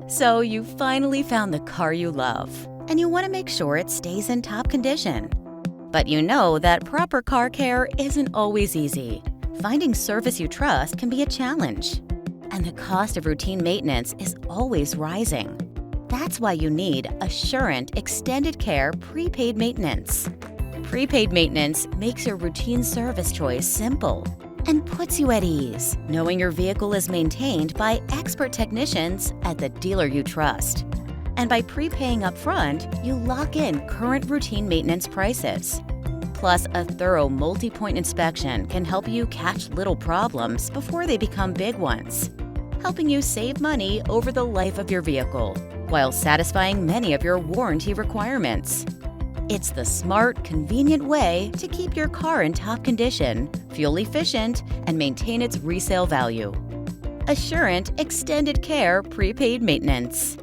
So you finally found the car you love, and you want to make sure it stays in top condition. But you know that proper car care isn't always easy. Finding service you trust can be a challenge. And the cost of routine maintenance is always rising. That's why you need Assurant Extended Care Prepaid Maintenance. Prepaid maintenance makes your routine service choice simple and puts you at ease, knowing your vehicle is maintained by expert technicians at the dealer you trust. And by prepaying upfront, you lock in current routine maintenance prices. Plus, a thorough multi-point inspection can help you catch little problems before they become big ones, helping you save money over the life of your vehicle while satisfying many of your warranty requirements. It's the smart, convenient way to keep your car in top condition, fuel efficient, and maintain its resale value. Assurant Extended Care Prepaid Maintenance.